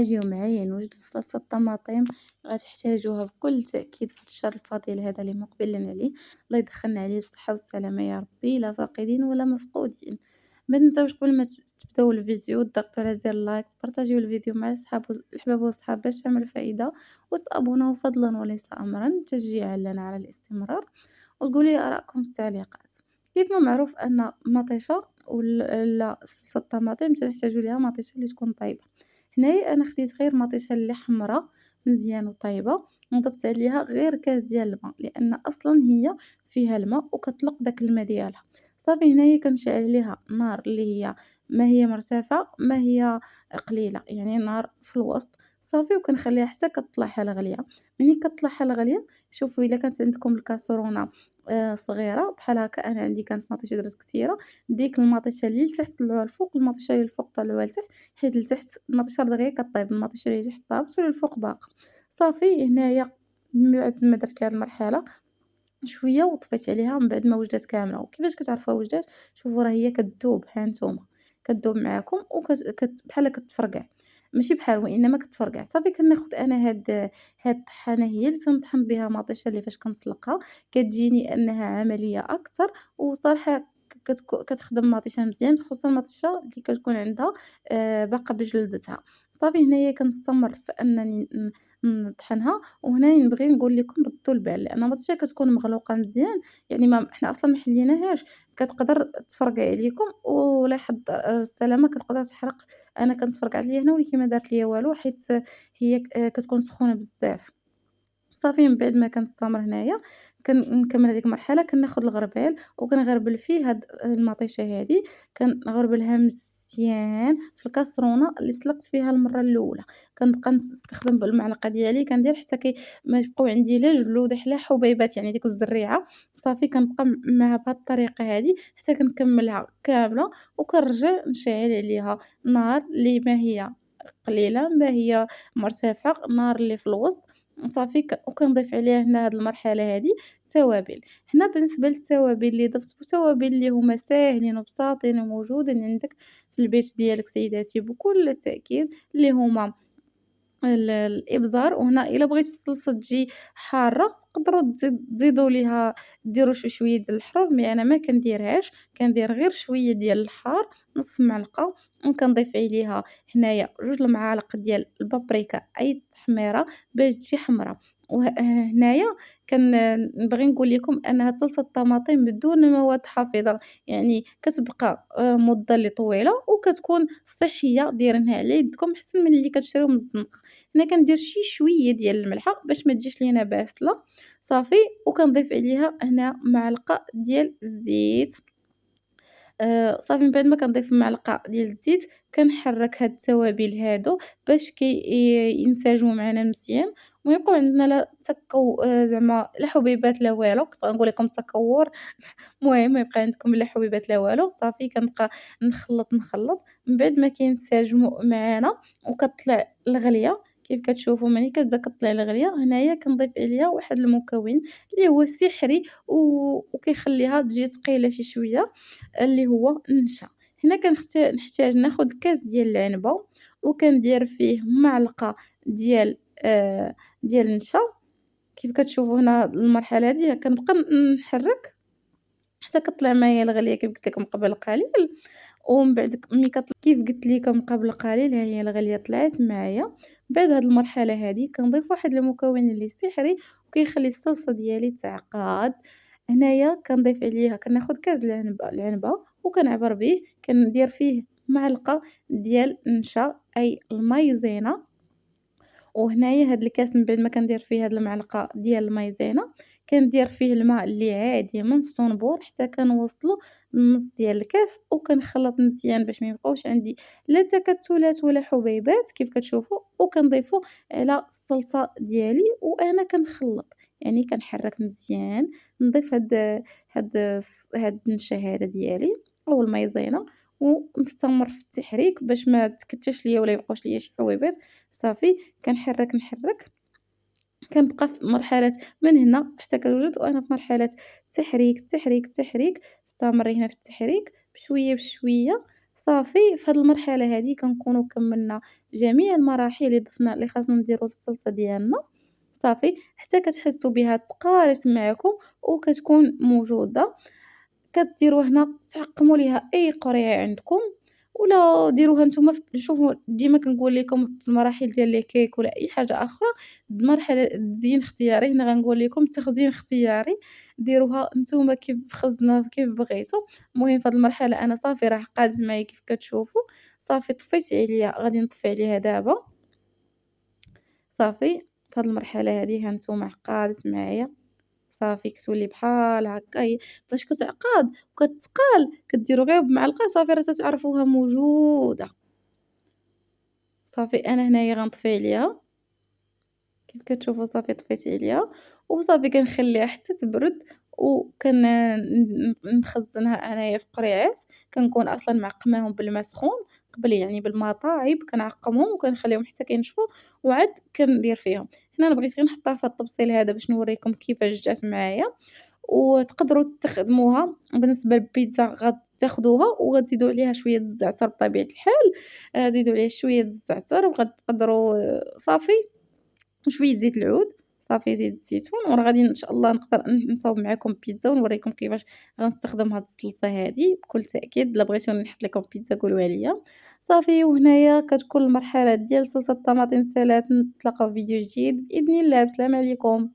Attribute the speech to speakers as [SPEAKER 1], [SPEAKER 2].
[SPEAKER 1] أجيو معايا نوجدو صلصة الطماطم، غتحتاجوها بكل تأكيد في هاد الشهر الفضيل هذا اللي مقبلين عليه. الله يدخلنا عليه بالصحة والسلامة يا ربي، لا فاقدين ولا مفقودين. ما تنساوش قبل ما تبداو الفيديو تضغطوا على زر لايك، تبارطاجيو الفيديو مع الأحباب والصحاب باش تعمل فائدة، وتابوناو فضلا وليس أمرا تشجيعا لنا على الاستمرار، وتقولوا لي آراءكم في التعليقات. كيف ما معروف أن مطيشة لا صلصة الطماطم تنحتاجو ليها مطيشة اللي تكون طايبة. هنايا أنا خديت غير مطيشة اللي حمرا مزيان وطايبة، وضفت عليها غير كاس ديال الماء، لأن أصلا هي فيها الماء وكتلق داك الماء ديالها. صافي هنايا كنشعل عليها النار اللي هي ما هي مرتفعة ما هي قليلة، يعني نار في الوسط. صافي وكنخليها حتى كطلع حالة غلية. ملي كطلع حالة غلية، شوفوا إلا كانت عندكم الكاسرونة صغيرة بحال هكا، أنا عندي كانت مطيشة درت كتيرة، ديك المطيشة اللي لتحت طلعوها الفوق، المطيشة اللي الفوق طلعوها لتحت، حيت لتحت المطيشة دغيا كطيب، المطيشة اللي تحت طابت واللي الفوق باقا. صافي هنايا من بعد ما درت لهاد المرحلة شوية وطفيت عليها من بعد ما وجدات كاملة. وكيفاش كتعرفوها وجدات؟ شوفوا راه هي كتذوب، ها نتوما كتذوب معاكم بحال كتفرقع، ماشي بحال وإنما كتفرقع. صافي كناخد أنا هاد الطحانة هي اللي تنطحن بها مطيشة اللي فاش كنسلقها، كتجيني أنها عملية أكتر، وصراحة كتخدم مطيشة مزيان، خصوصًا المطيشة اللي كتكون عندها باقا بجلدتها. صافي هنايا كنستمر في أنني نطحنها. وهنا نبغي نقول لكم ردوا البال، لأن المطيشة كتكون مغلوقة مزيان، يعني ما حنا أصلًا ما حليناهاش، كتقدر تفرقع عليكم ولا يحضر السلامة كتقدر تحرق. أنا كانت فرقعت ليا هنا ولكن ما دارت ليا والو، حيت هي كتكون سخونة بزاف. صافي من بعد ما كنستمر هنايا نكمل هذيك المرحلة، كناخد الغربال وكنغربل فيه هاد المطيشة هادي، كنغربلها مزيان في الكاسرونة اللي سلقت فيها المرة الأولى. كنبقى نستخدم بالمعلقة ديالي كندير حتى ما يبقاو عندي لا جلود لا حبيبات، يعني ديك الزريعة. صافي كنبقى معها بهاد الطريقة هادي حتى كنكملها كاملة، وكنرجع نشعل عليها نار اللي ما هي قليلة ما هي مرتفعة، نار اللي في الوسط. صافي وكنضيف عليها هنا هاد المرحلة هادي توابل. هنا بالنسبة للتوابل اللي ضفت توابل اللي هما ساهلين وبساطين وموجودين عندك في البيت ديالك سيداتي بكل تأكيد، اللي هما الإبزار. وهنا إلا بغيتو الصلصة تجي حارة تقدروا تزيدوا ليها ديروا شوية ديال الحرور، مي أنا ما كنديرهاش، كندير غير شوية ديال الحار، نص معلقة. وكنضيف عليها هنايا 2 المعالق ديال البابريكا أي تحميرة باش تجي حمرا. هنايا نبغي نقول لكم أن هاد صلصة الطماطم بدون مواد حافظة، يعني كتبقى مدة اللي طويلة وكتكون صحية، دايرينها على يدكم أحسن من اللي كتشريو من الزنقة. هنا كندير شوية ديال الملحة باش ما تجيش لينا باسلة. صافي وكنضيف عليها هنا معلقة ديال الزيت. صافي من بعد ما كنضيف معلقة ديال الزيت كنحرّك هاد التوابل هادو باش ينسجموا معانا مزيان، وما يبقاو عندنا لا تكو زعما لا حبيبات لا والو، كنت غنقول لكم تكوّر. المهم ما يبقى عندكم لا حبيبات لا والو. صافي كنبقى نخلّط من بعد ما كينسجموا معانا وكطلع الغلية. كيف كتشوفوا ملي كتبدا كطلع الغلية هنايا كنضيف عليها واحد المكون اللي هو سحري وكيخليها تجي ثقيلة شي شوية، اللي هو النشا. هنا نحتاج ناخد كاس ديال العنبة، وكندير فيه معلقة ديال ديال النشا. كيف كتشوفوا هنا المرحلة هادي كنبقى نحرّك حتى كطلع معايا الغلية كيف قلت لكم قبل قليل. ومن بعد ملي كيف قلت لكم قبل قليل ها هي الغلية طلعت معايا. بعد هاد المرحلة هادي كنضيف واحد المكون اللي سحري وكيخلي الصلصة ديالي تعقّد. هنايا كنضيف عليها كناخد كاس العنبة وكنعبر به، كندير فيه معلقة ديال النشا أي المايزينا. وهنايا هاد الكاس من بعد ما كندير فيه هاد المعلقة ديال المايزينا، كندير فيه الماء اللي عادي من الصنبور حتى كنوصلو للنص ديال الكاس، وكنخلط مزيان باش ما يبقاوش عندي لا تكتلات ولا حبيبات كيف كتشوفوا. وكنضيفو على الصلصة ديالي وأنا كنخلط، يعني كنحرك مزيان. نضيف هاد النشا هذا ديالي أو المايزينا، ونستمر في التحريك باش ما تكتش ليا ولا يبقاوش ليا شي حبيبات. صافي كنحرّك، كنبقى في مرحلة من هنا حتى كنوجد وأنا في مرحلة تحريك. استمري هنا في التحريك بشوية بشوية. صافي في هاد المرحلة هادي كنكونوا كمّلنا جميع المراحل اللي خاصنا نديرو للصلصة ديالنا، صافي، حتى كتحسّوا بها تقارص معاكم وكتكون موجودة. كديروا هنا تعقّموا ليها أي قريعة عندكم، ولا ديروها نتوما شوفوا ديما كنقول لكم في المراحل ديال لي كيك ولا أي حاجة أخرى، مرحلة التزيين اختياري، هنا غنقول لكم التخزين اختياري، ديروها نتوما كيف خزنوها كيف بغيتو. المهم في هاد المرحلة أنا صافي راه قادت معايا كيف كتشوفوا، صافي طفيت عليها غادي نطفي عليها دابا، صافي في هاد المرحلة هادي ها نتوما عقّادت معايا. صافي كتولي بحال هكا هي فاش كتعقاد وكتقال كديرو غير بمعلقة صافي راه تتعرفوها موجودة. صافي أنا هنايا غنطفي عليها، كيف كتشوفوا صافي طفيت عليها، وصافي كنخليها حتى تبرد، وكن نخزنها أنايا في قريعات، كنكون أصلًا معقماهم بالما سخون قبل يعني بالما طايب كنعقمهم وكنخليهم حتى كينشفوا وعاد كندير فيهم. هنا أنا بغيت غير نحطها في هاد التبصيل هذا باش نوريكم كيفاش جات معايا. وتقدروا تستخدموها بالنسبة للبيتزا غتاخدوها وغتزيدوا عليها شوية الزعتر بطبيعة الحال، زيدوا عليها شوية الزعتر وغتقدروا صافي وشوية زيت العود، صافي زيت الزيتون وراه غادي إن شاء الله نقدر نصاوب معاكم بيتزا ونوريكم كيفاش غنستخدم هاد الصلصة هادي بكل تأكيد، إلا بغيتوني نحط لكم بيتزا قولوا عليا. صافي وهنايا كتكون المرحلة ديال صلصة الطماطم سالات، نتلاقاو في فيديو جديد بإذن الله، بسلام عليكم.